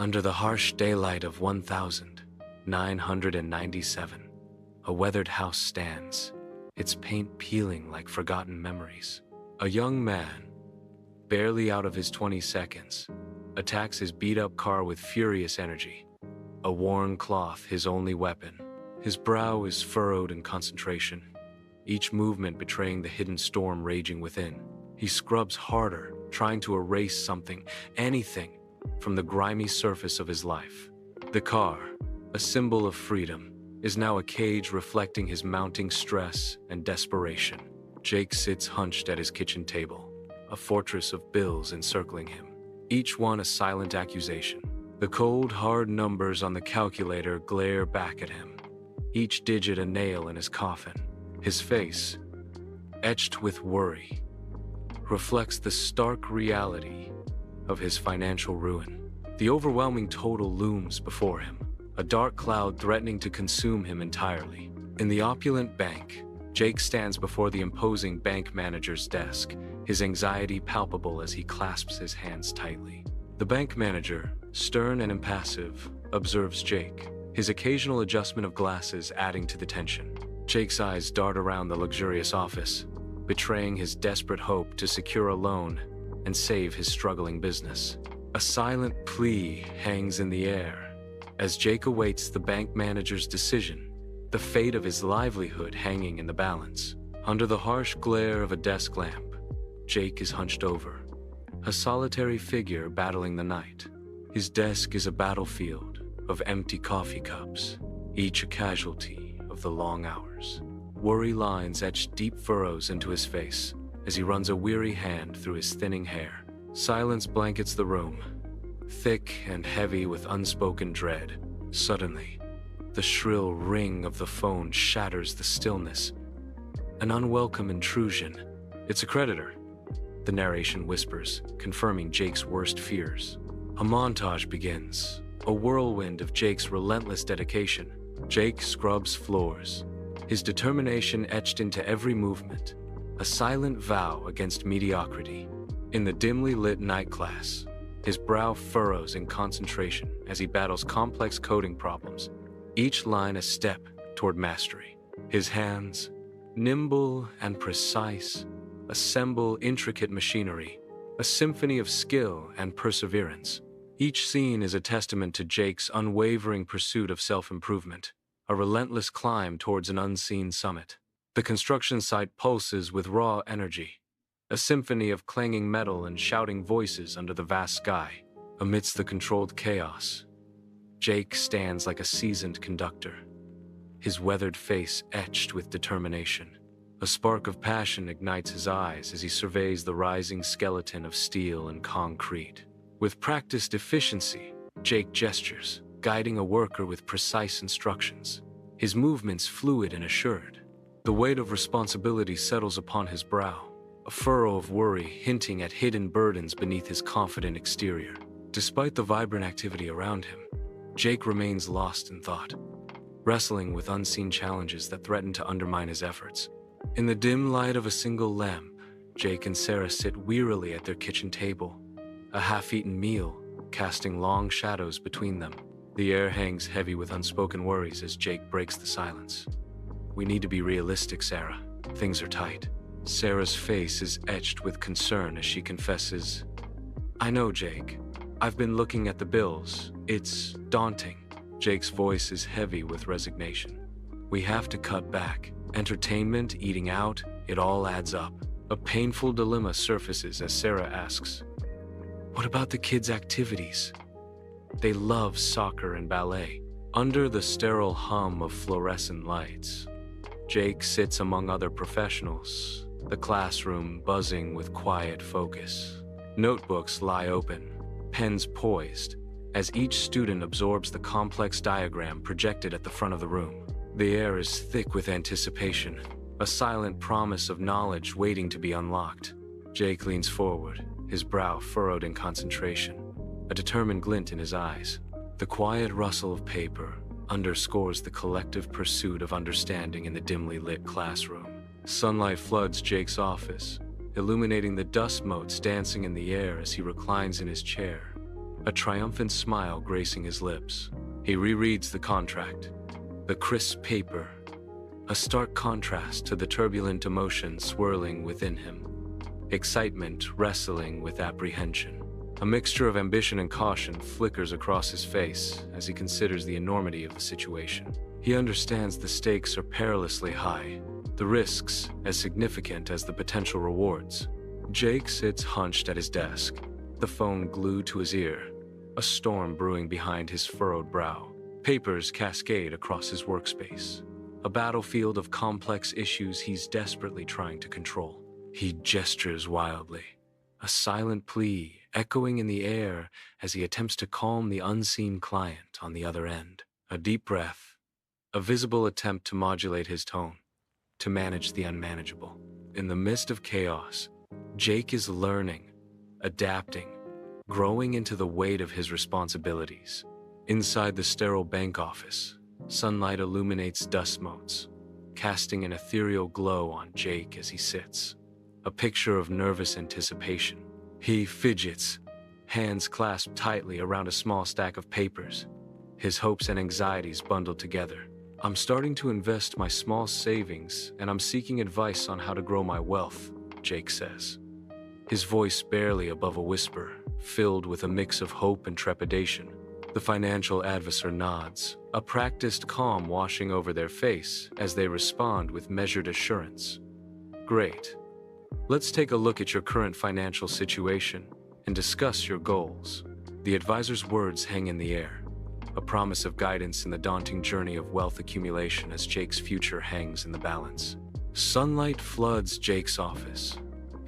Under the harsh daylight of 1997, a weathered house stands, its paint peeling like forgotten memories. A young man, barely out of his 22nd, attacks his beat-up car with furious energy. A worn cloth, his only weapon. His brow is furrowed in concentration, each movement betraying the hidden storm raging within. He scrubs harder, trying to erase something, anything, from the grimy surface of his life. The car, a symbol of freedom, is now a cage reflecting his mounting stress and desperation. Jake sits hunched at his kitchen table, a fortress of bills encircling him, each one a silent accusation. The cold, hard numbers on the calculator glare back at him, each digit a nail in his coffin. His face, etched with worry, reflects the stark reality of his financial ruin. The overwhelming total looms before him, a dark cloud threatening to consume him entirely. In the opulent bank, Jake stands before the imposing bank manager's desk, his anxiety palpable as he clasps his hands tightly. The bank manager, stern and impassive, observes Jake, his occasional adjustment of glasses adding to the tension. Jake's eyes dart around the luxurious office, betraying his desperate hope to secure a loan and save his struggling business. A silent plea hangs in the air as Jake awaits the bank manager's decision, the fate of his livelihood hanging in the balance. Under the harsh glare of a desk lamp, Jake is hunched over, a solitary figure battling the night. His desk is a battlefield of empty coffee cups, each a casualty of the long hours. Worry lines etch deep furrows into his face as he runs a weary hand through his thinning hair. Silence blankets the room, thick and heavy with unspoken dread. Suddenly, the shrill ring of the phone shatters the stillness. An unwelcome intrusion. It's a creditor, the narration whispers, confirming Jake's worst fears. A montage begins, a whirlwind of Jake's relentless dedication. Jake scrubs floors, his determination etched into every movement, a silent vow against mediocrity. In the dimly lit night class, his brow furrows in concentration as he battles complex coding problems, each line a step toward mastery. His hands, nimble and precise, assemble intricate machinery, a symphony of skill and perseverance. Each scene is a testament to Jake's unwavering pursuit of self-improvement, a relentless climb towards an unseen summit. The construction site pulses with raw energy, a symphony of clanging metal and shouting voices under the vast sky. Amidst the controlled chaos, Jake stands like a seasoned conductor, his weathered face etched with determination. A spark of passion ignites his eyes as he surveys the rising skeleton of steel and concrete. With practiced efficiency, Jake gestures, guiding a worker with precise instructions, his movements fluid and assured. The weight of responsibility settles upon his brow, a furrow of worry hinting at hidden burdens beneath his confident exterior. Despite the vibrant activity around him, Jake remains lost in thought, wrestling with unseen challenges that threaten to undermine his efforts. In the dim light of a single lamp, Jake and Sarah sit wearily at their kitchen table, a half-eaten meal casting long shadows between them. The air hangs heavy with unspoken worries as Jake breaks the silence. "We need to be realistic, Sarah. Things are tight." Sarah's face is etched with concern as she confesses, "I know, Jake. I've been looking at the bills. It's daunting." Jake's voice is heavy with resignation. "We have to cut back. Entertainment, eating out, it all adds up." A painful dilemma surfaces as Sarah asks, "What about the kids' activities? They love soccer and ballet." Under the sterile hum of fluorescent lights, Jake sits among other professionals, the classroom buzzing with quiet focus. Notebooks lie open, pens poised, as each student absorbs the complex diagram projected at the front of the room. The air is thick with anticipation, a silent promise of knowledge waiting to be unlocked. Jake leans forward, his brow furrowed in concentration, a determined glint in his eyes. The quiet rustle of paper underscores the collective pursuit of understanding in the dimly lit classroom. Sunlight floods Jake's office, illuminating the dust motes dancing in the air as he reclines in his chair, a triumphant smile gracing his lips. He rereads the contract, the crisp paper, a stark contrast to the turbulent emotion swirling within him. Excitement wrestling with apprehension. A mixture of ambition and caution flickers across his face as he considers the enormity of the situation. He understands the stakes are perilously high, the risks as significant as the potential rewards. Jake sits hunched at his desk, the phone glued to his ear, a storm brewing behind his furrowed brow. Papers cascade across his workspace, a battlefield of complex issues he's desperately trying to control. He gestures wildly, a silent plea echoing in the air as he attempts to calm the unseen client on the other end. A deep breath, a visible attempt to modulate his tone, to manage the unmanageable. In the midst of chaos, Jake is learning, adapting, growing into the weight of his responsibilities. Inside the sterile bank office, sunlight illuminates dust motes, casting an ethereal glow on Jake as he sits, a picture of nervous anticipation. He fidgets, hands clasped tightly around a small stack of papers, his hopes and anxieties bundled together. I'm starting to invest my small savings, and I'm seeking advice on how to grow my wealth, Jake says, his voice barely above a whisper, filled with a mix of hope and trepidation. The financial advisor nods, a practiced calm washing over their face as they respond with measured assurance. Great. Let's take a look at your current financial situation and discuss your goals. The advisor's words hang in the air, a promise of guidance in the daunting journey of wealth accumulation as Jake's future hangs in the balance. Sunlight floods Jake's office,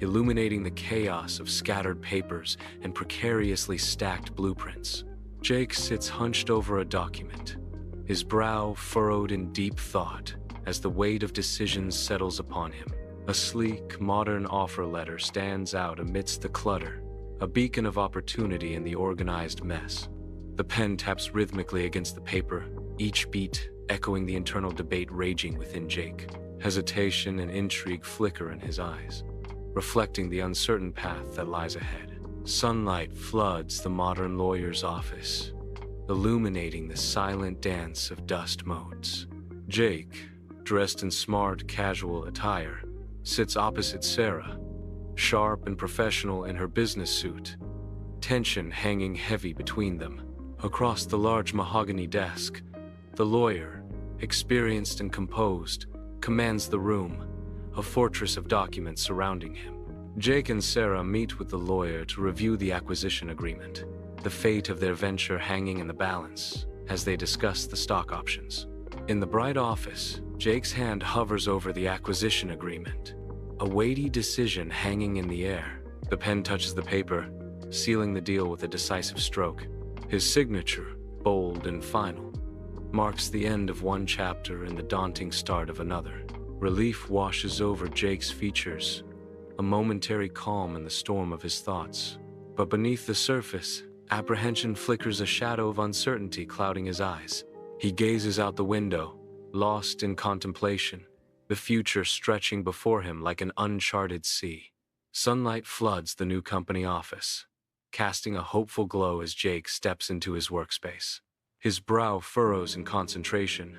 illuminating the chaos of scattered papers and precariously stacked blueprints. Jake sits hunched over a document, his brow furrowed in deep thought as the weight of decisions settles upon him. A sleek, modern offer letter stands out amidst the clutter, a beacon of opportunity in the organized mess. The pen taps rhythmically against the paper, each beat echoing the internal debate raging within Jake. Hesitation and intrigue flicker in his eyes, reflecting the uncertain path that lies ahead. Sunlight floods the modern lawyer's office, illuminating the silent dance of dust motes. Jake, dressed in smart, casual attire, sits opposite Sarah, sharp and professional in her business suit, tension hanging heavy between them. Across the large mahogany desk, the lawyer, experienced and composed, commands the room, a fortress of documents surrounding him. Jake and Sarah meet with the lawyer to review the acquisition agreement, the fate of their venture hanging in the balance as they discuss the stock options. In the bright office, Jake's hand hovers over the acquisition agreement, a weighty decision hanging in the air. The pen touches the paper, sealing the deal with a decisive stroke. His signature, bold and final, marks the end of one chapter and the daunting start of another. Relief washes over Jake's features, a momentary calm in the storm of his thoughts. But beneath the surface, apprehension flickers, a shadow of uncertainty clouding his eyes. He gazes out the window, lost in contemplation, the future stretching before him like an uncharted sea. Sunlight floods the new company office, casting a hopeful glow as Jake steps into his workspace. His brow furrows in concentration.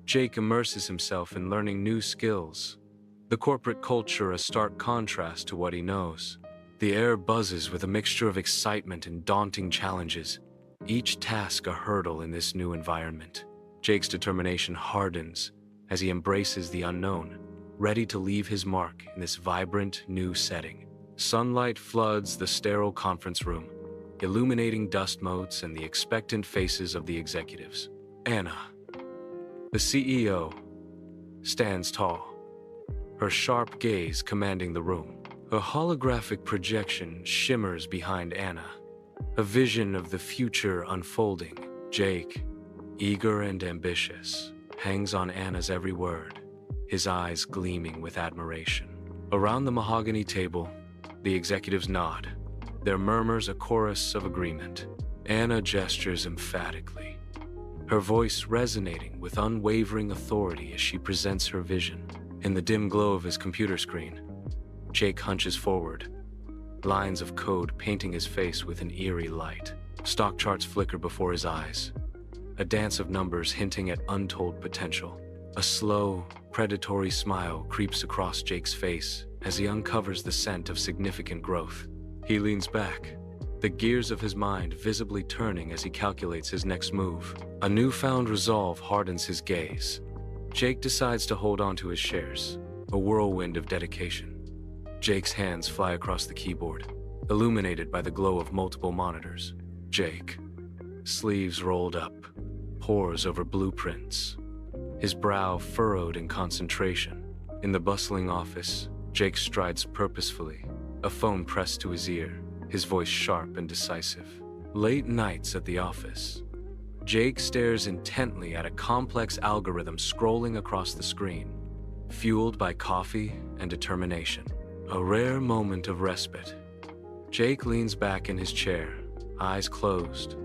Jake immerses himself in learning new skills, the corporate culture a stark contrast to what he knows. The air buzzes with a mixture of excitement and daunting challenges, each task a hurdle in this new environment. Jake's determination hardens as he embraces the unknown, ready to leave his mark in this vibrant new setting. Sunlight floods the sterile conference room, illuminating dust motes and the expectant faces of the executives. Anna, the CEO, stands tall, her sharp gaze commanding the room. A holographic projection shimmers behind Anna, a vision of the future unfolding. Jake, eager and ambitious, hangs on Anna's every word, his eyes gleaming with admiration. Around the mahogany table, the executives nod, their murmurs a chorus of agreement. Anna gestures emphatically, her voice resonating with unwavering authority as she presents her vision. In the dim glow of his computer screen, Jake hunches forward, lines of code painting his face with an eerie light. Stock charts flicker before his eyes, a dance of numbers hinting at untold potential. A slow, predatory smile creeps across Jake's face as he uncovers the scent of significant growth. He leans back, the gears of his mind visibly turning as he calculates his next move. A newfound resolve hardens his gaze. Jake decides to hold on to his shares, a whirlwind of dedication. Jake's hands fly across the keyboard, illuminated by the glow of multiple monitors. Jake, sleeves rolled up, pores over blueprints, his brow furrowed in concentration. In the bustling office, Jake strides purposefully, a phone pressed to his ear, his voice sharp and decisive. Late nights at the office, Jake stares intently at a complex algorithm scrolling across the screen, fueled by coffee and determination. A rare moment of respite. Jake leans back in his chair, eyes closed,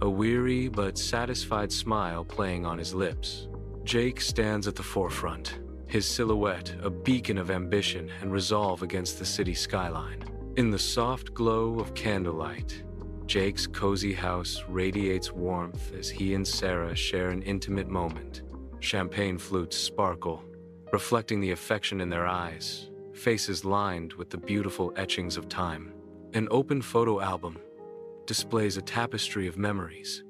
a weary but satisfied smile playing on his lips. Jake stands at the forefront, his silhouette a beacon of ambition and resolve against the city skyline. In the soft glow of candlelight, Jake's cozy house radiates warmth as he and Sarah share an intimate moment. Champagne flutes sparkle, reflecting the affection in their eyes, faces lined with the beautiful etchings of time. An open photo album displays a tapestry of memories,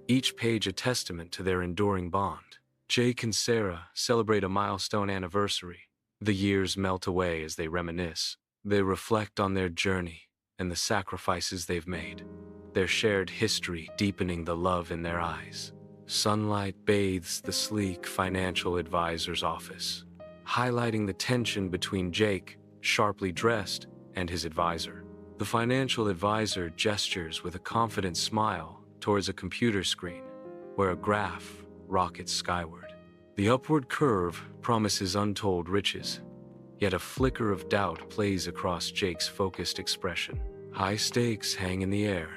each page a testament to their enduring bond. Jake and Sarah celebrate a milestone anniversary. The years melt away as they reminisce. They reflect on their journey and the sacrifices they've made, their shared history deepening the love in their eyes. Sunlight bathes the sleek financial advisor's office, highlighting the tension between Jake, sharply dressed, and his advisor. The financial advisor gestures with a confident smile towards a computer screen, where a graph rockets skyward. The upward curve promises untold riches, yet a flicker of doubt plays across Jake's focused expression. High stakes hang in the air,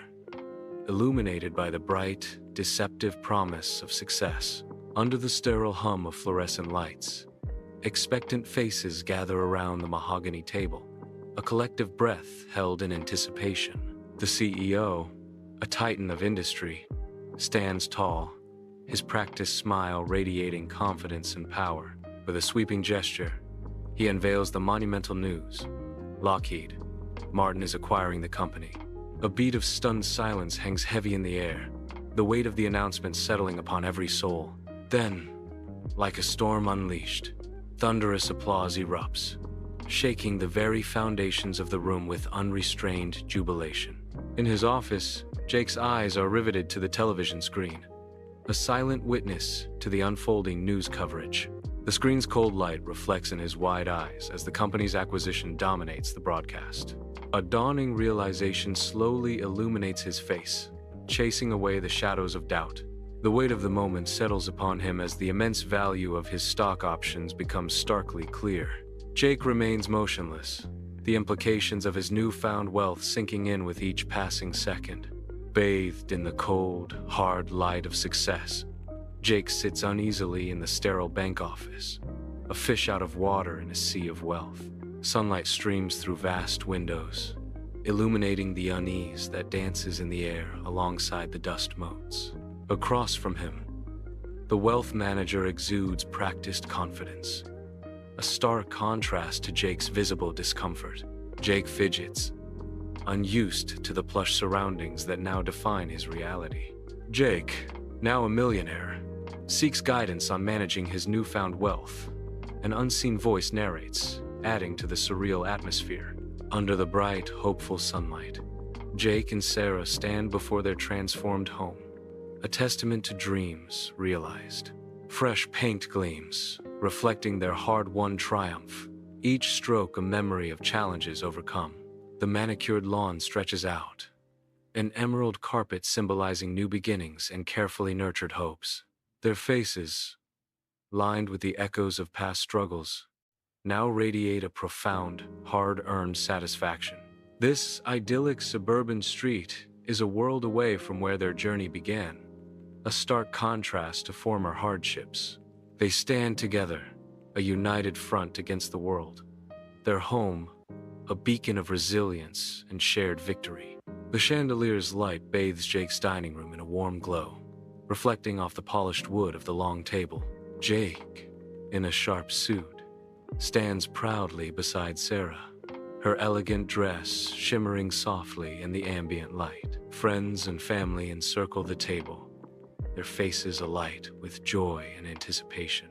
illuminated by the bright, deceptive promise of success. Under the sterile hum of fluorescent lights, expectant faces gather around the mahogany table, a collective breath held in anticipation. The CEO, a titan of industry, stands tall, his practiced smile radiating confidence and power. With a sweeping gesture, he unveils the monumental news. Lockheed-Martin is acquiring the company. A beat of stunned silence hangs heavy in the air, the weight of the announcement settling upon every soul. Then, like a storm unleashed, thunderous applause erupts, shaking the very foundations of the room with unrestrained jubilation. In his office, Jake's eyes are riveted to the television screen, a silent witness to the unfolding news coverage. The screen's cold light reflects in his wide eyes as the company's acquisition dominates the broadcast. A dawning realization slowly illuminates his face, chasing away the shadows of doubt. The weight of the moment settles upon him as the immense value of his stock options becomes starkly clear. Jake remains motionless, the implications of his newfound wealth sinking in with each passing second. Bathed in the cold, hard light of success, Jake sits uneasily in the sterile bank office, a fish out of water in a sea of wealth. Sunlight streams through vast windows, illuminating the unease that dances in the air alongside the dust motes. Across from him, the wealth manager exudes practiced confidence, a stark contrast to Jake's visible discomfort. Jake fidgets, unused to the plush surroundings that now define his reality. Jake, now a millionaire, seeks guidance on managing his newfound wealth. An unseen voice narrates, adding to the surreal atmosphere. Under the bright, hopeful sunlight, Jake and Sarah stand before their transformed home, a testament to dreams realized. Fresh paint gleams, reflecting their hard-won triumph, each stroke a memory of challenges overcome. The manicured lawn stretches out, an emerald carpet symbolizing new beginnings and carefully nurtured hopes. Their faces, lined with the echoes of past struggles, now radiate a profound, hard-earned satisfaction. This idyllic suburban street is a world away from where their journey began, a stark contrast to former hardships. They stand together, a united front against the world. Their home, a beacon of resilience and shared victory. The chandelier's light bathes Jake's dining room in a warm glow, reflecting off the polished wood of the long table. Jake, in a sharp suit, stands proudly beside Sarah, her elegant dress shimmering softly in the ambient light. Friends and family encircle the table, their faces alight with joy and anticipation.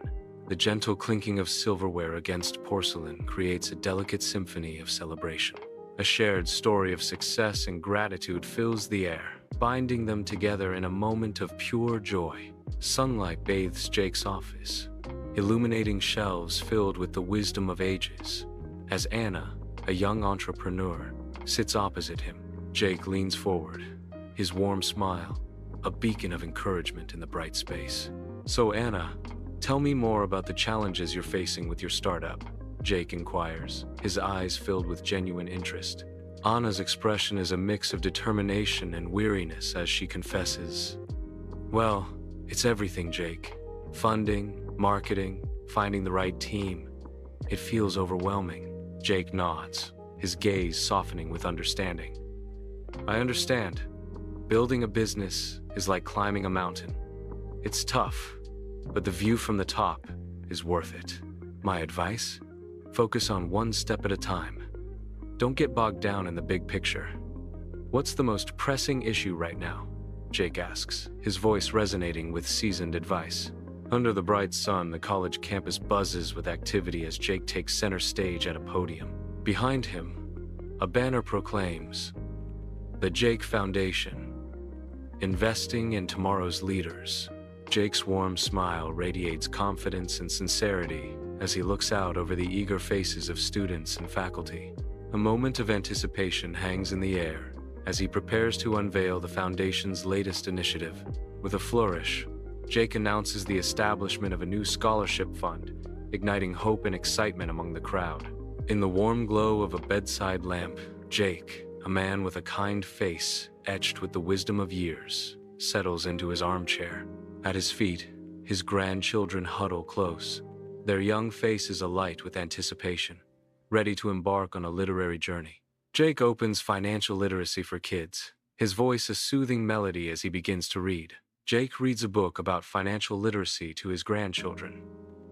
The gentle clinking of silverware against porcelain creates a delicate symphony of celebration. A shared story of success and gratitude fills the air, binding them together in a moment of pure joy. Sunlight bathes Jake's office, illuminating shelves filled with the wisdom of ages. As Anna, a young entrepreneur, sits opposite him, Jake leans forward, his warm smile a beacon of encouragement in the bright space. "So Anna, tell me more about the challenges you're facing with your startup," Jake inquires, his eyes filled with genuine interest. Anna's expression is a mix of determination and weariness as she confesses, "Well, it's everything, Jake. Funding, marketing, finding the right team. It feels overwhelming." Jake nods, his gaze softening with understanding. "I understand. Building a business is like climbing a mountain. It's tough, but the view from the top is worth it. My advice? Focus on one step at a time. Don't get bogged down in the big picture." "What's the most pressing issue right now?" Jake asks, his voice resonating with seasoned advice. Under the bright sun, the college campus buzzes with activity as Jake takes center stage at a podium. Behind him, a banner proclaims, "The Jake Foundation, investing in tomorrow's leaders." Jake's warm smile radiates confidence and sincerity as he looks out over the eager faces of students and faculty. A moment of anticipation hangs in the air as he prepares to unveil the foundation's latest initiative. With a flourish, Jake announces the establishment of a new scholarship fund, igniting hope and excitement among the crowd. In the warm glow of a bedside lamp, Jake, a man with a kind face etched with the wisdom of years, settles into his armchair. At his feet, his grandchildren huddle close, their young faces alight with anticipation, ready to embark on a literary journey. Jake opens Financial Literacy for Kids, his voice a soothing melody as he begins to read. Jake reads a book about financial literacy to his grandchildren,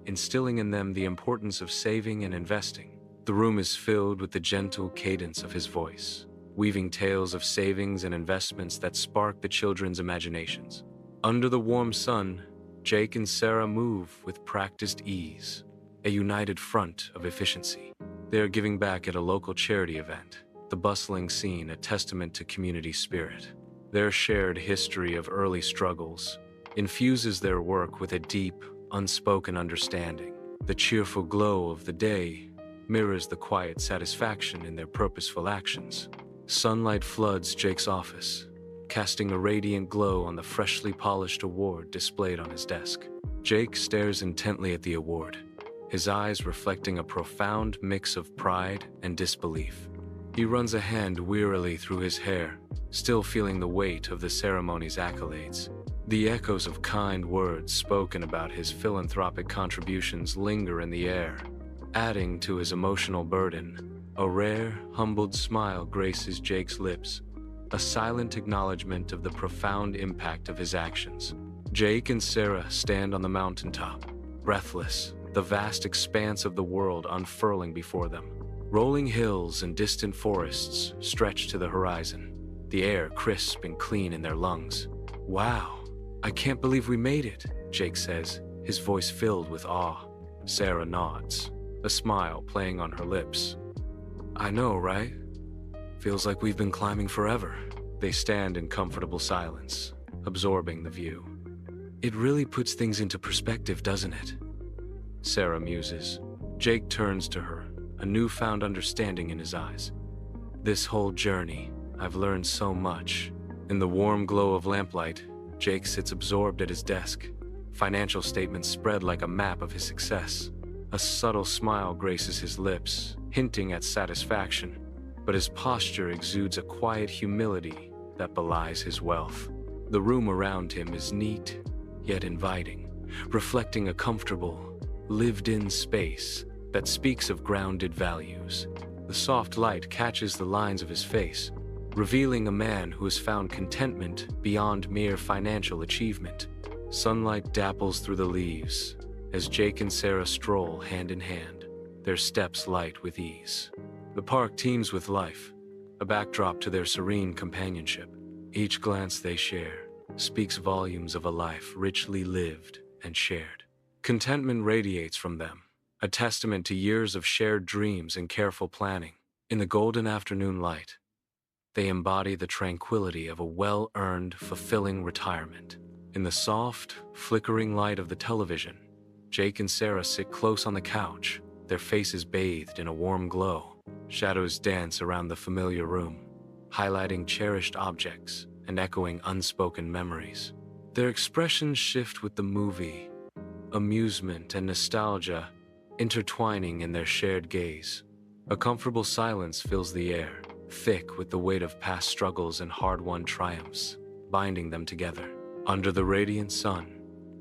instilling in them the importance of saving and investing. The room is filled with the gentle cadence of his voice, weaving tales of savings and investments that spark the children's imaginations. Under the warm sun, Jake and Sarah move with practiced ease, a united front of efficiency. They are giving back at a local charity event, the bustling scene a testament to community spirit. Their shared history of early struggles infuses their work with a deep, unspoken understanding. The cheerful glow of the day mirrors the quiet satisfaction in their purposeful actions. Sunlight floods Jake's office, casting a radiant glow on the freshly polished award displayed on his desk. Jake stares intently at the award, his eyes reflecting a profound mix of pride and disbelief. He runs a hand wearily through his hair, still feeling the weight of the ceremony's accolades. The echoes of kind words spoken about his philanthropic contributions linger in the air, adding to his emotional burden. A rare, humbled smile graces Jake's lips, a silent acknowledgement of the profound impact of his actions. Jake and Sarah stand on the mountaintop, breathless, the vast expanse of the world unfurling before them. Rolling hills and distant forests stretch to the horizon, the air crisp and clean in their lungs. "Wow, I can't believe we made it," Jake says, his voice filled with awe. Sarah nods, a smile playing on her lips. "I know, right? Feels like we've been climbing forever." They stand in comfortable silence, absorbing the view. "It really puts things into perspective, doesn't it?" Sarah muses. Jake turns to her, a newfound understanding in his eyes. "This whole journey, I've learned so much." In the warm glow of lamplight, Jake sits absorbed at his desk, financial statements spread like a map of his success. A subtle smile graces his lips, hinting at satisfaction, but his posture exudes a quiet humility that belies his wealth. The room around him is neat, yet inviting, reflecting a comfortable, lived-in space that speaks of grounded values. The soft light catches the lines of his face, revealing a man who has found contentment beyond mere financial achievement. Sunlight dapples through the leaves as Jake and Sarah stroll hand in hand, their steps light with ease. The park teems with life, a backdrop to their serene companionship. Each glance they share speaks volumes of a life richly lived and shared. Contentment radiates from them, a testament to years of shared dreams and careful planning. In the golden afternoon light, they embody the tranquility of a well-earned, fulfilling retirement. In the soft, flickering light of the television, Jake and Sarah sit close on the couch, their faces bathed in a warm glow. Shadows dance around the familiar room, highlighting cherished objects and echoing unspoken memories. Their expressions shift with the movie, amusement and nostalgia intertwining in their shared gaze. A comfortable silence fills the air, thick with the weight of past struggles and hard-won triumphs, binding them together. Under the radiant sun,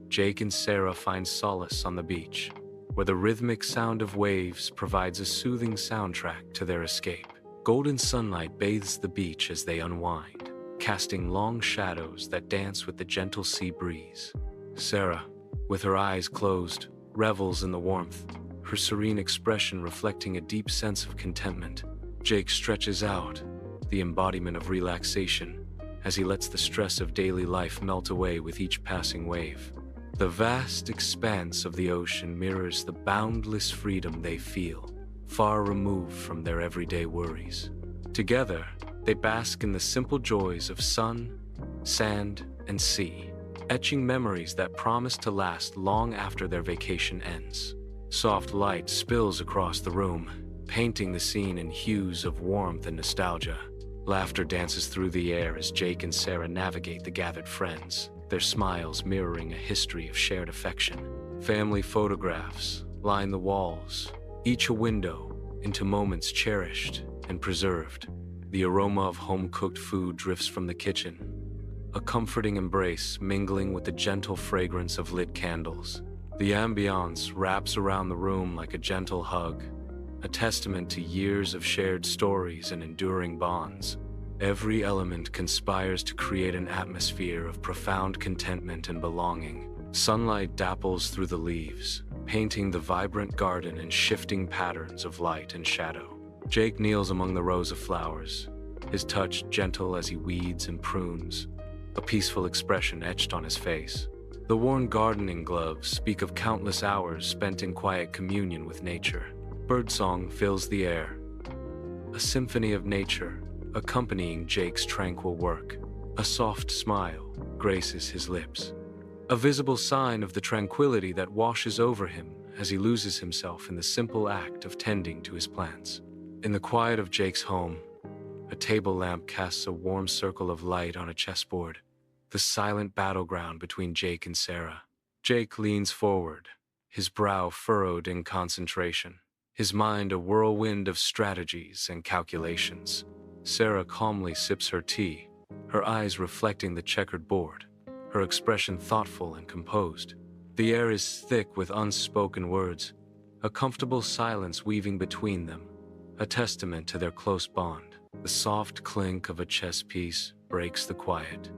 Jake and Sarah find solace on the beach, where the rhythmic sound of waves provides a soothing soundtrack to their escape. Golden sunlight bathes the beach as they unwind, casting long shadows that dance with the gentle sea breeze. Sarah, with her eyes closed, revels in the warmth, her serene expression reflecting a deep sense of contentment. Jake stretches out, the embodiment of relaxation, as he lets the stress of daily life melt away with each passing wave. The vast expanse of the ocean mirrors the boundless freedom they feel, far removed from their everyday worries. Together, they bask in the simple joys of sun, sand, and sea, etching memories that promise to last long after their vacation ends. Soft light spills across the room, painting the scene in hues of warmth and nostalgia. Laughter dances through the air as Jake and Sarah navigate the gathered friends, their smiles mirroring a history of shared affection. Family photographs line the walls, each a window into moments cherished and preserved. The aroma of home-cooked food drifts from the kitchen, a comforting embrace mingling with the gentle fragrance of lit candles. The ambiance wraps around the room like a gentle hug, a testament to years of shared stories and enduring bonds. Every element conspires to create an atmosphere of profound contentment and belonging. Sunlight dapples through the leaves, painting the vibrant garden in shifting patterns of light and shadow. Jake kneels among the rows of flowers, his touch gentle as he weeds and prunes, a peaceful expression etched on his face. The worn gardening gloves speak of countless hours spent in quiet communion with nature. Birdsong fills the air, a symphony of nature accompanying Jake's tranquil work. A soft smile graces his lips, a visible sign of the tranquility that washes over him as he loses himself in the simple act of tending to his plants. In the quiet of Jake's home, a table lamp casts a warm circle of light on a chessboard, the silent battleground between Jake and Sarah. Jake leans forward, his brow furrowed in concentration, his mind a whirlwind of strategies and calculations. Sarah calmly sips her tea, her eyes reflecting the checkered board, her expression thoughtful and composed. The air is thick with unspoken words, a comfortable silence weaving between them, a testament to their close bond. The soft clink of a chess piece breaks the quiet,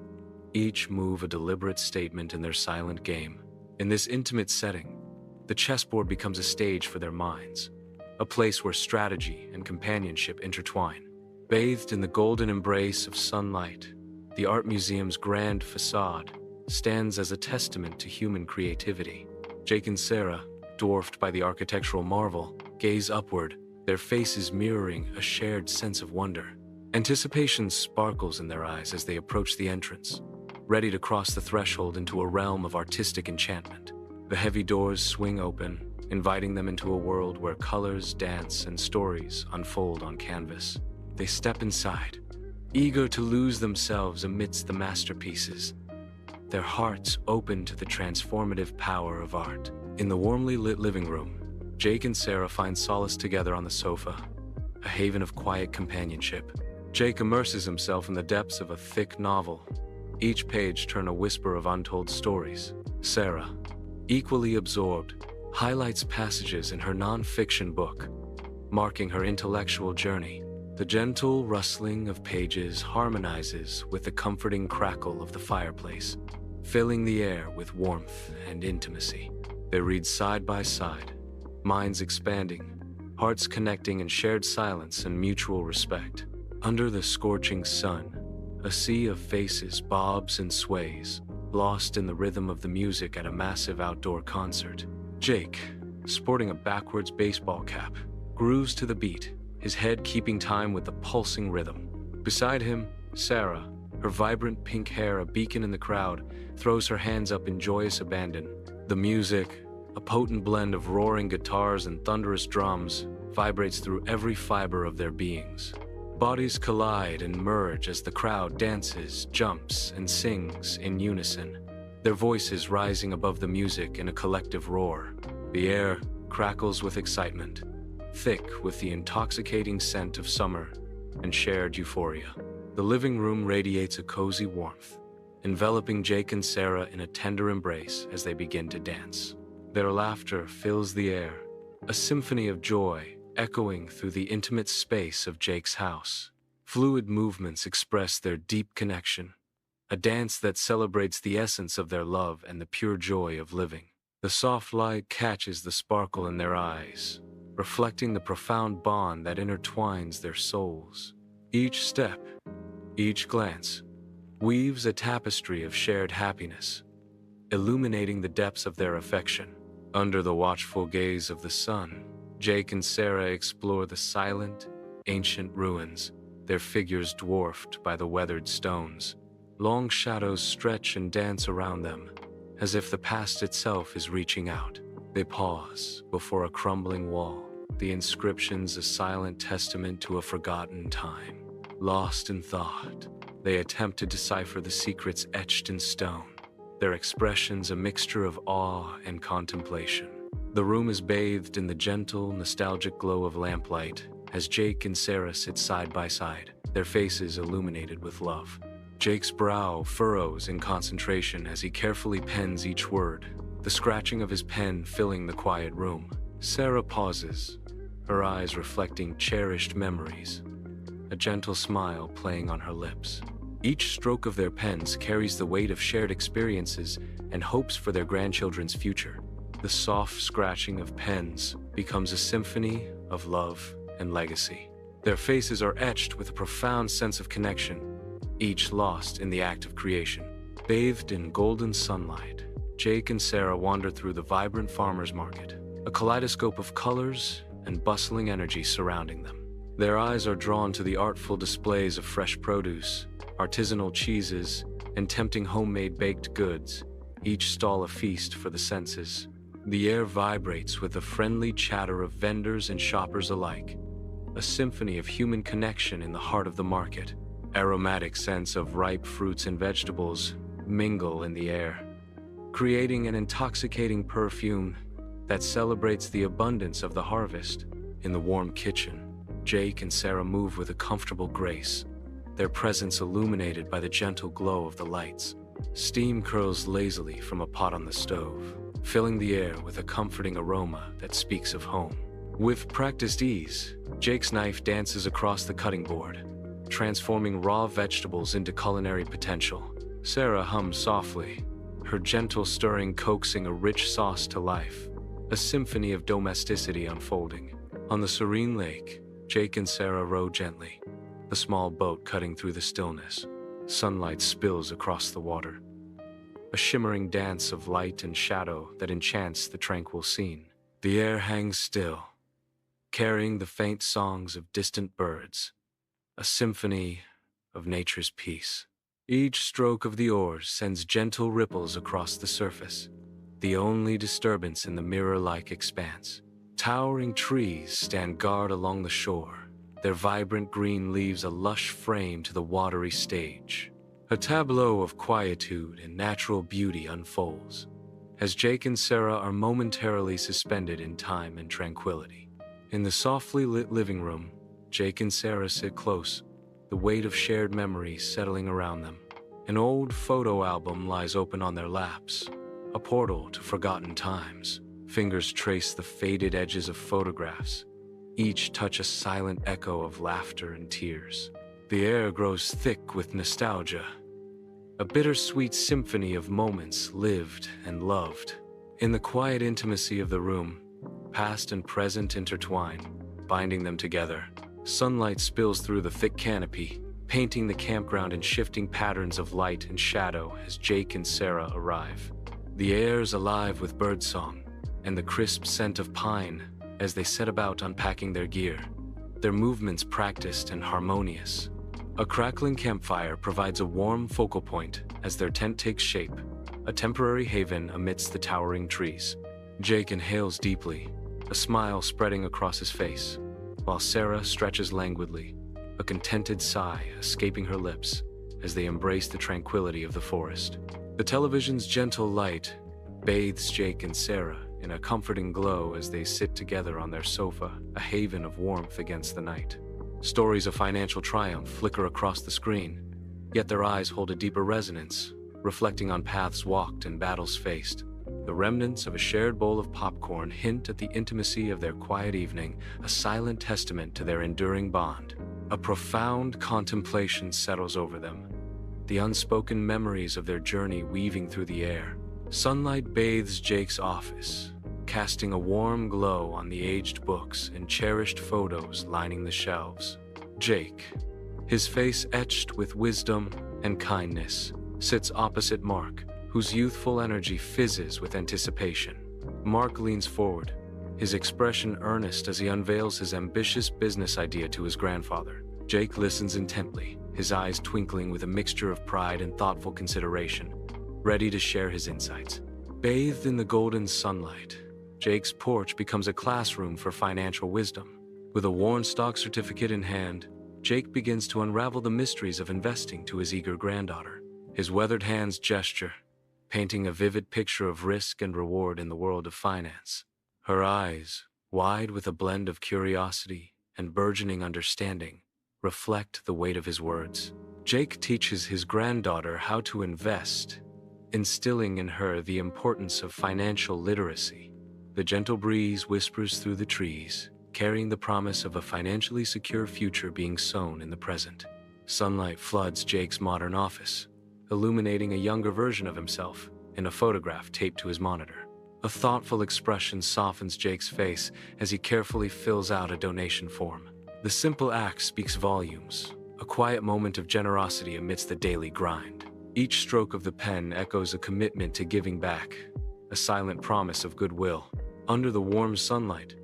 each move a deliberate statement in their silent game. In this intimate setting, the chessboard becomes a stage for their minds, a place where strategy and companionship intertwine. Bathed in the golden embrace of sunlight, the art museum's grand facade stands as a testament to human creativity. Jake and Sarah, dwarfed by the architectural marvel, gaze upward, their faces mirroring a shared sense of wonder. Anticipation sparkles in their eyes as they approach the entrance, ready to cross the threshold into a realm of artistic enchantment. The heavy doors swing open, inviting them into a world where colors dance and stories unfold on canvas. They step inside, eager to lose themselves amidst the masterpieces, their hearts open to the transformative power of art. In the warmly lit living room, Jake and Sarah find solace together on the sofa, a haven of quiet companionship. Jake immerses himself in the depths of a thick novel, each page turn a whisper of untold stories. Sarah, equally absorbed, highlights passages in her non-fiction book, marking her intellectual journey. The gentle rustling of pages harmonizes with the comforting crackle of the fireplace, filling the air with warmth and intimacy. They read side by side, minds expanding, hearts connecting in shared silence and mutual respect. Under the scorching sun, a sea of faces bobs and sways, lost in the rhythm of the music at a massive outdoor concert. Jake, sporting a backwards baseball cap, grooves to the beat, his head keeping time with the pulsing rhythm. Beside him, Sarah, her vibrant pink hair a beacon in the crowd, throws her hands up in joyous abandon. The music, a potent blend of roaring guitars and thunderous drums, vibrates through every fiber of their beings. Bodies collide and merge as the crowd dances, jumps, and sings in unison, their voices rising above the music in a collective roar. The air crackles with excitement, thick with the intoxicating scent of summer and shared euphoria. The living room radiates a cozy warmth, enveloping Jake and Sarah in a tender embrace as they begin to dance. Their laughter fills the air, a symphony of joy echoing through the intimate space of Jake's house. Fluid movements express their deep connection, a dance that celebrates the essence of their love and the pure joy of living. The soft light catches the sparkle in their eyes, reflecting the profound bond that intertwines their souls. Each step, each glance, weaves a tapestry of shared happiness, illuminating the depths of their affection. Under the watchful gaze of the sun, Jake and Sarah explore the silent, ancient ruins, their figures dwarfed by the weathered stones. Long shadows stretch and dance around them, as if the past itself is reaching out. They pause before a crumbling wall, the inscriptions a silent testament to a forgotten time. Lost in thought, they attempt to decipher the secrets etched in stone, their expressions a mixture of awe and contemplation. The room is bathed in the gentle, nostalgic glow of lamplight as Jake and Sarah sit side by side, their faces illuminated with love. Jake's brow furrows in concentration as he carefully pens each word, the scratching of his pen filling the quiet room. Sarah pauses, her eyes reflecting cherished memories, a gentle smile playing on her lips. Each stroke of their pens carries the weight of shared experiences and hopes for their grandchildren's future. The soft scratching of pens becomes a symphony of love and legacy. Their faces are etched with a profound sense of connection, each lost in the act of creation. Bathed in golden sunlight, Jake and Sarah wander through the vibrant farmers market, a kaleidoscope of colors and bustling energy surrounding them. Their eyes are drawn to the artful displays of fresh produce, artisanal cheeses, and tempting homemade baked goods, each stall a feast for the senses. The air vibrates with the friendly chatter of vendors and shoppers alike, a symphony of human connection in the heart of the market. Aromatic scents of ripe fruits and vegetables mingle in the air, creating an intoxicating perfume that celebrates the abundance of the harvest. In the warm kitchen, Jake and Sarah move with a comfortable grace, their presence illuminated by the gentle glow of the lights. Steam curls lazily from a pot on the stove, filling the air with a comforting aroma that speaks of home. With practiced ease, Jake's knife dances across the cutting board, transforming raw vegetables into culinary potential. Sarah hums softly, her gentle stirring coaxing a rich sauce to life, a symphony of domesticity unfolding. On the serene lake, Jake and Sarah row gently, the small boat cutting through the stillness. Sunlight spills across the water, a shimmering dance of light and shadow that enchants the tranquil scene. The air hangs still, carrying the faint songs of distant birds, a symphony of nature's peace. Each stroke of the oars sends gentle ripples across the surface, the only disturbance in the mirror-like expanse. Towering trees stand guard along the shore, their vibrant green leaves a lush frame to the watery stage. A tableau of quietude and natural beauty unfolds, as Jake and Sarah are momentarily suspended in time and tranquility. In the softly lit living room, Jake and Sarah sit close, the weight of shared memories settling around them. An old photo album lies open on their laps, a portal to forgotten times. Fingers trace the faded edges of photographs, each touch a silent echo of laughter and tears. The air grows thick with nostalgia, a bittersweet symphony of moments lived and loved. In the quiet intimacy of the room, past and present intertwine, binding them together. Sunlight spills through the thick canopy, painting the campground in shifting patterns of light and shadow as Jake and Sarah arrive. The air is alive with birdsong and the crisp scent of pine as they set about unpacking their gear, their movements practiced and harmonious. A crackling campfire provides a warm focal point as their tent takes shape, a temporary haven amidst the towering trees. Jake inhales deeply, a smile spreading across his face, while Sarah stretches languidly, a contented sigh escaping her lips as they embrace the tranquility of the forest. The television's gentle light bathes Jake and Sarah in a comforting glow as they sit together on their sofa, a haven of warmth against the night. Stories of financial triumph flicker across the screen, yet their eyes hold a deeper resonance, reflecting on paths walked and battles faced. The remnants of a shared bowl of popcorn hint at the intimacy of their quiet evening, a silent testament to their enduring bond. A profound contemplation settles over them, the unspoken memories of their journey weaving through the air. Sunlight bathes Jake's office, casting a warm glow on the aged books and cherished photos lining the shelves. Jake, his face etched with wisdom and kindness, sits opposite Mark, whose youthful energy fizzes with anticipation. Mark leans forward, his expression earnest as he unveils his ambitious business idea to his grandfather. Jake listens intently, his eyes twinkling with a mixture of pride and thoughtful consideration, ready to share his insights. Bathed in the golden sunlight, Jake's porch becomes a classroom for financial wisdom. With a worn stock certificate in hand, Jake begins to unravel the mysteries of investing to his eager granddaughter. His weathered hands gesture, painting a vivid picture of risk and reward in the world of finance. Her eyes, wide with a blend of curiosity and burgeoning understanding, reflect the weight of his words. Jake teaches his granddaughter how to invest, instilling in her the importance of financial literacy. The gentle breeze whispers through the trees, carrying the promise of a financially secure future being sown in the present. Sunlight floods Jake's modern office, illuminating a younger version of himself in a photograph taped to his monitor. A thoughtful expression softens Jake's face as he carefully fills out a donation form. The simple act speaks volumes, a quiet moment of generosity amidst the daily grind. Each stroke of the pen echoes a commitment to giving back, a silent promise of goodwill. Under the warm sunlight,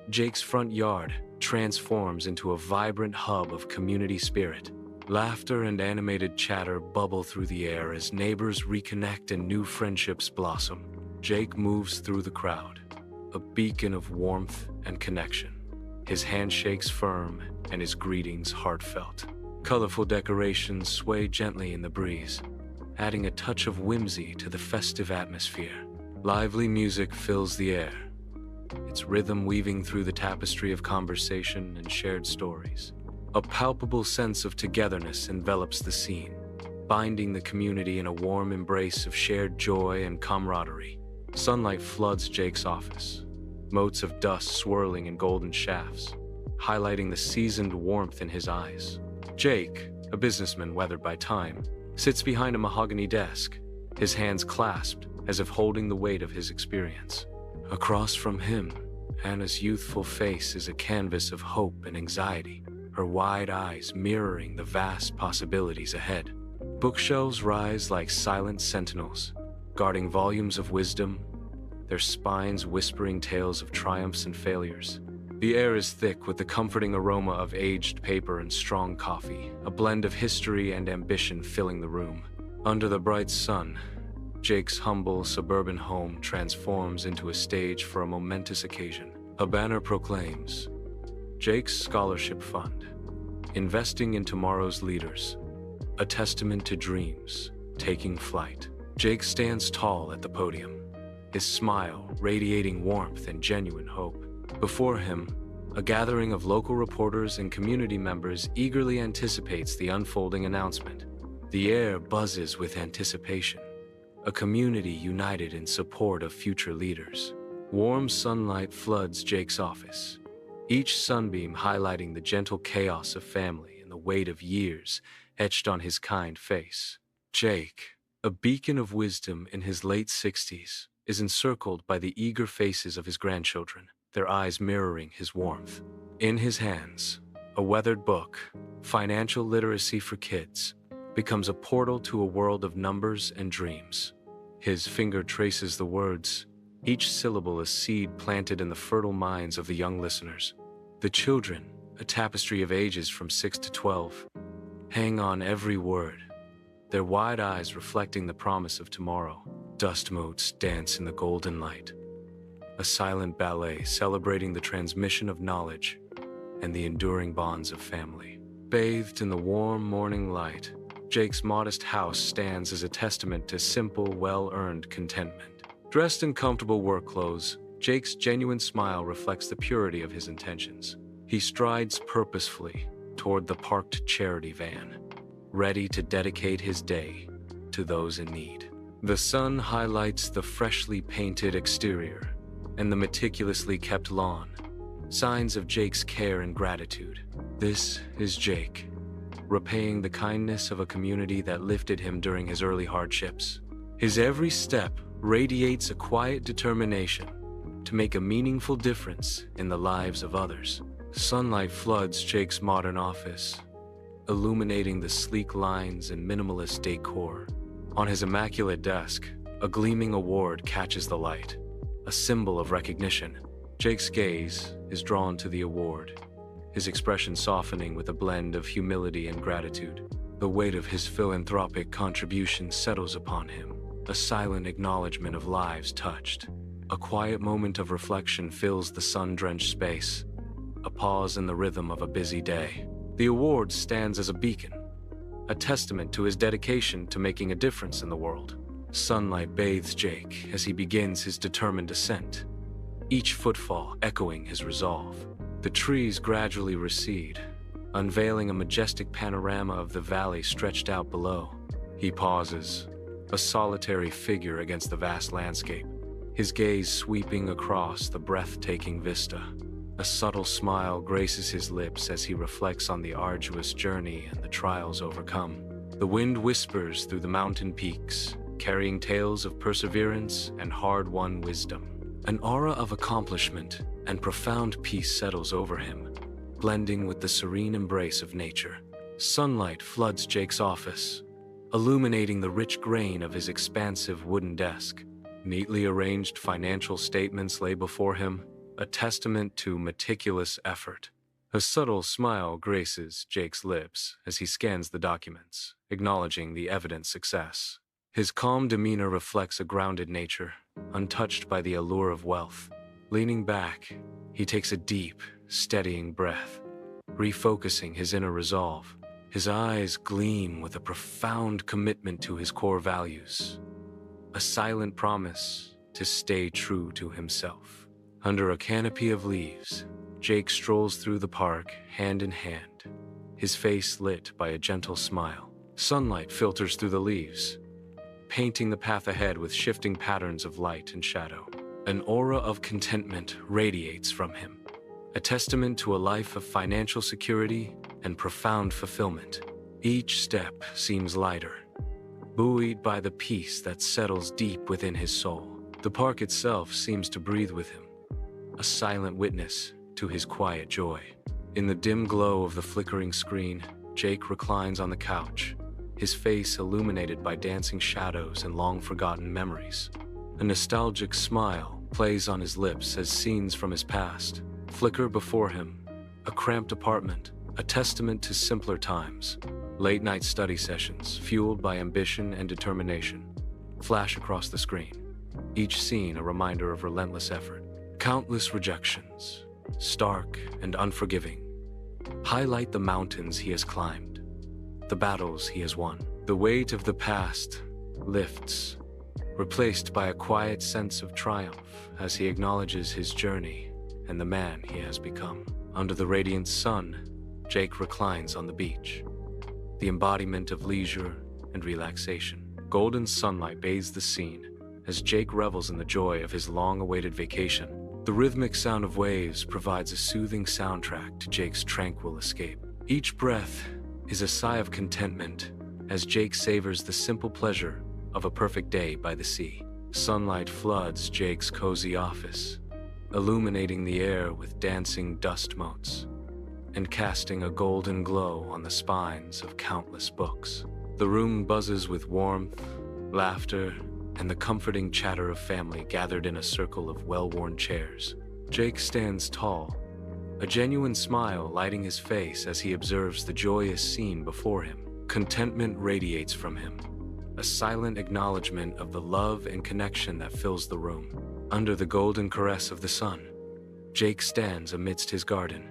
Jake's front yard transforms into a vibrant hub of community spirit. Laughter and animated chatter bubble through the air as neighbors reconnect and new friendships blossom. Jake moves through the crowd, a beacon of warmth and connection. His handshakes firm and his greetings heartfelt. Colorful decorations sway gently in the breeze, adding a touch of whimsy to the festive atmosphere. Lively music fills the air, its rhythm weaving through the tapestry of conversation and shared stories. A palpable sense of togetherness envelops the scene, binding the community in a warm embrace of shared joy and camaraderie. Sunlight floods Jake's office, motes of dust swirling in golden shafts, highlighting the seasoned warmth in his eyes. Jake, a businessman weathered by time, sits behind a mahogany desk, his hands clasped as if holding the weight of his experience. Across from him, Anna's youthful face is a canvas of hope and anxiety, her wide eyes mirroring the vast possibilities ahead. Bookshelves rise like silent sentinels, guarding volumes of wisdom, their spines whispering tales of triumphs and failures. The air is thick with the comforting aroma of aged paper and strong coffee, a blend of history and ambition filling the room. Under the bright sun, Jake's humble suburban home transforms into a stage for a momentous occasion. A banner proclaims, Jake's Scholarship Fund, investing in tomorrow's leaders, a testament to dreams taking flight. Jake stands tall at the podium, his smile radiating warmth and genuine hope. Before him, a gathering of local reporters and community members eagerly anticipates the unfolding announcement. The air buzzes with anticipation, a community united in support of future leaders. Warm sunlight floods Jake's office, each sunbeam highlighting the gentle chaos of family and the weight of years etched on his kind face. Jake, a beacon of wisdom in his late 60s, is encircled by the eager faces of his grandchildren, their eyes mirroring his warmth. In his hands, a weathered book, Financial Literacy for Kids, becomes a portal to a world of numbers and dreams. His finger traces the words, each syllable a seed planted in the fertile minds of the young listeners. The children, a tapestry of ages from 6 to 12, hang on every word, their wide eyes reflecting the promise of tomorrow. Dust motes dance in the golden light, a silent ballet celebrating the transmission of knowledge and the enduring bonds of family. Bathed in the warm morning light, Jake's modest house stands as a testament to simple, well-earned contentment. Dressed in comfortable work clothes, Jake's genuine smile reflects the purity of his intentions. He strides purposefully toward the parked charity van, ready to dedicate his day to those in need. The sun highlights the freshly painted exterior and the meticulously kept lawn, signs of Jake's care and gratitude. This is Jake, repaying the kindness of a community that lifted him during his early hardships. His every step radiates a quiet determination to make a meaningful difference in the lives of others. Sunlight floods Jake's modern office, illuminating the sleek lines and minimalist decor. On his immaculate desk, a gleaming award catches the light, a symbol of recognition. Jake's gaze is drawn to the award, his expression softening with a blend of humility and gratitude. The weight of his philanthropic contribution settles upon him, a silent acknowledgement of lives touched. A quiet moment of reflection fills the sun-drenched space, a pause in the rhythm of a busy day. The award stands as a beacon, a testament to his dedication to making a difference in the world. Sunlight bathes Jake as he begins his determined ascent, each footfall echoing his resolve. The trees gradually recede, unveiling a majestic panorama of the valley stretched out below. He pauses, a solitary figure against the vast landscape, his gaze sweeping across the breathtaking vista. A subtle smile graces his lips as he reflects on the arduous journey and the trials overcome. The wind whispers through the mountain peaks, carrying tales of perseverance and hard-won wisdom. An aura of accomplishment and profound peace settles over him, blending with the serene embrace of nature. Sunlight floods Jake's office, illuminating the rich grain of his expansive wooden desk. Neatly arranged financial statements lay before him, a testament to meticulous effort. A subtle smile graces Jake's lips as he scans the documents, acknowledging the evident success. His calm demeanor reflects a grounded nature, untouched by the allure of wealth. Leaning back, he takes a deep, steadying breath, refocusing his inner resolve. His eyes gleam with a profound commitment to his core values, a silent promise to stay true to himself. Under a canopy of leaves, Jake strolls through the park, hand in hand, his face lit by a gentle smile. Sunlight filters through the leaves, painting the path ahead with shifting patterns of light and shadow. An aura of contentment radiates from him, a testament to a life of financial security and profound fulfillment. Each step seems lighter, buoyed by the peace that settles deep within his soul. The park itself seems to breathe with him, a silent witness to his quiet joy. In the dim glow of the flickering screen, Jake reclines on the couch, his face illuminated by dancing shadows and long-forgotten memories. A nostalgic smile plays on his lips as scenes from his past flicker before him. A cramped apartment, a testament to simpler times. Late-night study sessions, fueled by ambition and determination, flash across the screen, each scene a reminder of relentless effort. Countless rejections, stark and unforgiving, highlight the mountains he has climbed, the battles he has won. The weight of the past lifts, replaced by a quiet sense of triumph as he acknowledges his journey and the man he has become. Under the radiant sun, Jake reclines on the beach, the embodiment of leisure and relaxation. Golden sunlight bathes the scene as Jake revels in the joy of his long-awaited vacation. The rhythmic sound of waves provides a soothing soundtrack to Jake's tranquil escape. Each breath is a sigh of contentment as Jake savors the simple pleasure of a perfect day by the sea. Sunlight floods Jake's cozy office, illuminating the air with dancing dust motes and casting a golden glow on the spines of countless books. The room buzzes with warmth, laughter, and the comforting chatter of family gathered in a circle of well-worn chairs. Jake stands tall, a genuine smile lighting his face as he observes the joyous scene before him. Contentment radiates from him, a silent acknowledgement of the love and connection that fills the room. Under the golden caress of the sun, Jake stands amidst his garden,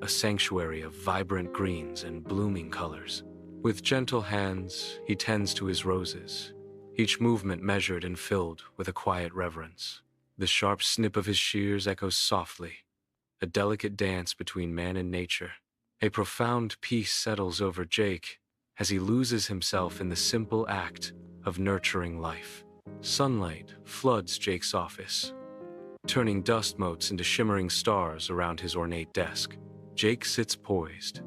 a sanctuary of vibrant greens and blooming colors. With gentle hands, he tends to his roses, each movement measured and filled with a quiet reverence. The sharp snip of his shears echoes softly, a delicate dance between man and nature. A profound peace settles over Jake as he loses himself in the simple act of nurturing life. Sunlight floods Jake's office, turning dust motes into shimmering stars around his ornate desk. Jake sits poised,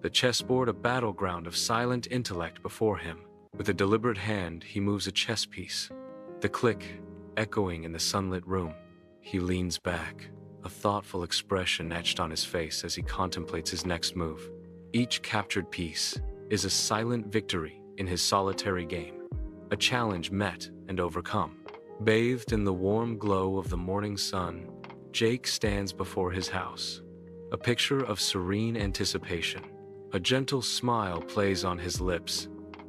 the chessboard a battleground of silent intellect before him. With a deliberate hand, he moves a chess piece, the click echoing in the sunlit room. He leans back, a thoughtful expression etched on his face as he contemplates his next move. Each captured piece is a silent victory in his solitary game, a challenge met and overcome. Bathed in the warm glow of the morning sun, Jake stands before his house, a picture of serene anticipation. A gentle smile plays on his lips,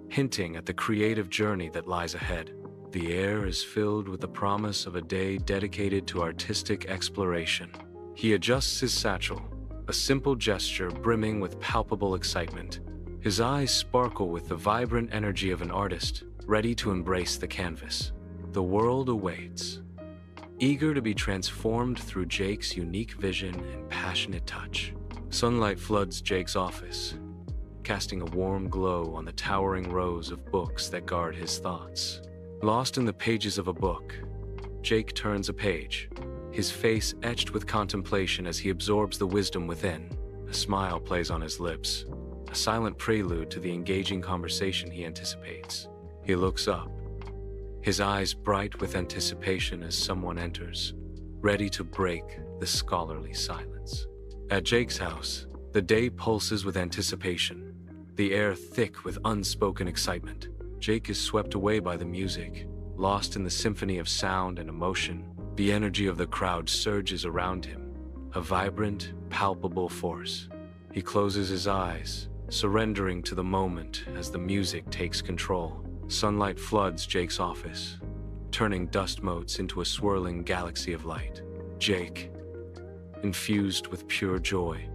hinting at the creative journey that lies ahead. The air is filled with the promise of a day dedicated to artistic exploration. He adjusts his satchel, a simple gesture brimming with palpable excitement. His eyes sparkle with the vibrant energy of an artist, ready to embrace the canvas. The world awaits, eager to be transformed through Jake's unique vision and passionate touch. Sunlight floods Jake's office, casting a warm glow on the towering rows of books that guard his thoughts. Lost in the pages of a book, Jake turns a page, his face etched with contemplation as he absorbs the wisdom within. A smile plays on his lips, a silent prelude to the engaging conversation he anticipates. He looks up, his eyes bright with anticipation as someone enters, ready to break the scholarly silence. At Jake's house, the day pulses with anticipation, the air thick with unspoken excitement. Jake is swept away by the music, lost in the symphony of sound and emotion. The energy of the crowd surges around him, a vibrant, palpable force. He closes his eyes, surrendering to the moment as the music takes control. Sunlight floods Jake's office, turning dust motes into a swirling galaxy of light. Jake, infused with pure joy,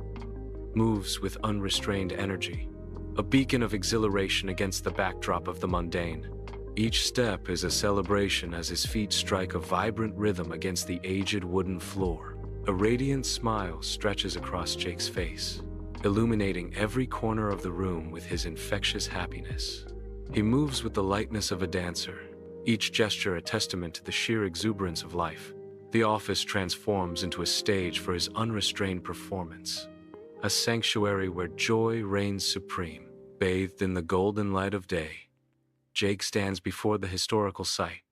moves with unrestrained energy, a beacon of exhilaration against the backdrop of the mundane. Each step is a celebration as his feet strike a vibrant rhythm against the aged wooden floor. A radiant smile stretches across Jake's face, illuminating every corner of the room with his infectious happiness. He moves with the lightness of a dancer, each gesture a testament to the sheer exuberance of life. The office transforms into a stage for his unrestrained performance, a sanctuary where joy reigns supreme. Bathed in the golden light of day, Jake stands before the historical site,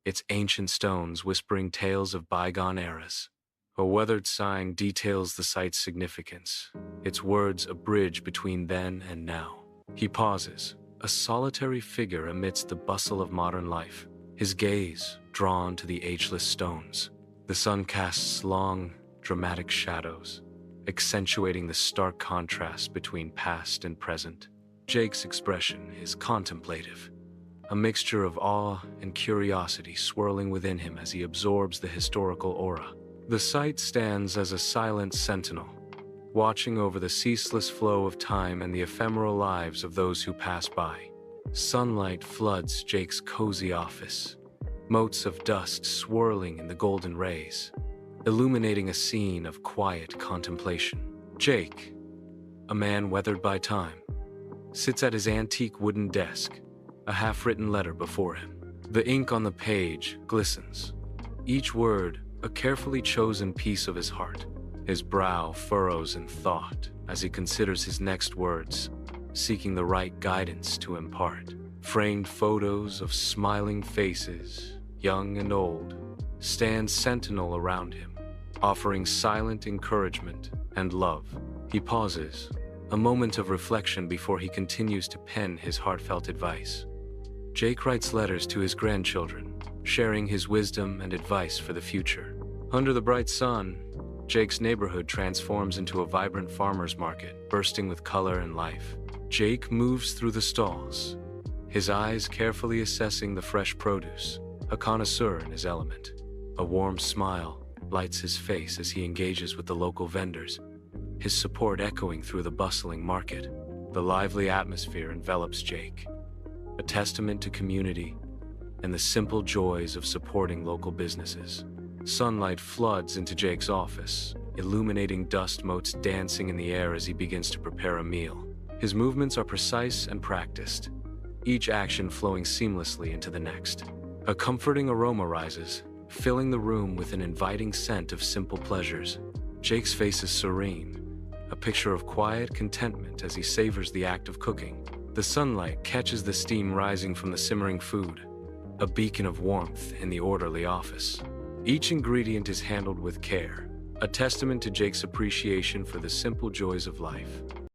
its ancient stones whispering tales of bygone eras. A weathered sign details the site's significance, its words a bridge between then and now. He pauses, a solitary figure amidst the bustle of modern life, his gaze drawn to the ageless stones. The sun casts long, dramatic shadows, accentuating the stark contrast between past and present. Jake's expression is contemplative, a mixture of awe and curiosity swirling within him as he absorbs the historical aura. The site stands as a silent sentinel, watching over the ceaseless flow of time and the ephemeral lives of those who pass by. Sunlight floods Jake's cozy office, motes of dust swirling in the golden rays, illuminating a scene of quiet contemplation. Jake, a man weathered by time, sits at his antique wooden desk, a half-written letter before him. The ink on the page glistens, each word a carefully chosen piece of his heart. His brow furrows in thought as he considers his next words, seeking the right guidance to impart. Framed photos of smiling faces, young and old, stand sentinel around him, offering silent encouragement and love. He pauses, a moment of reflection before he continues to pen his heartfelt advice. Jake writes letters to his grandchildren, sharing his wisdom and advice for the future. Under the bright sun, Jake's neighborhood transforms into a vibrant farmer's market, bursting with color and life. Jake moves through the stalls, his eyes carefully assessing the fresh produce, a connoisseur in his element. A warm smile lights his face as he engages with the local vendors, his support echoing through the bustling market. The lively atmosphere envelops Jake, a testament to community and the simple joys of supporting local businesses. Sunlight floods into Jake's office, illuminating dust motes dancing in the air as he begins to prepare a meal. His movements are precise and practiced, each action flowing seamlessly into the next. A comforting aroma rises, filling the room with an inviting scent of simple pleasures. Jake's face is serene, a picture of quiet contentment as he savors the act of cooking. The sunlight catches the steam rising from the simmering food, a beacon of warmth in the orderly office. Each ingredient is handled with care, a testament to Jake's appreciation for the simple joys of life.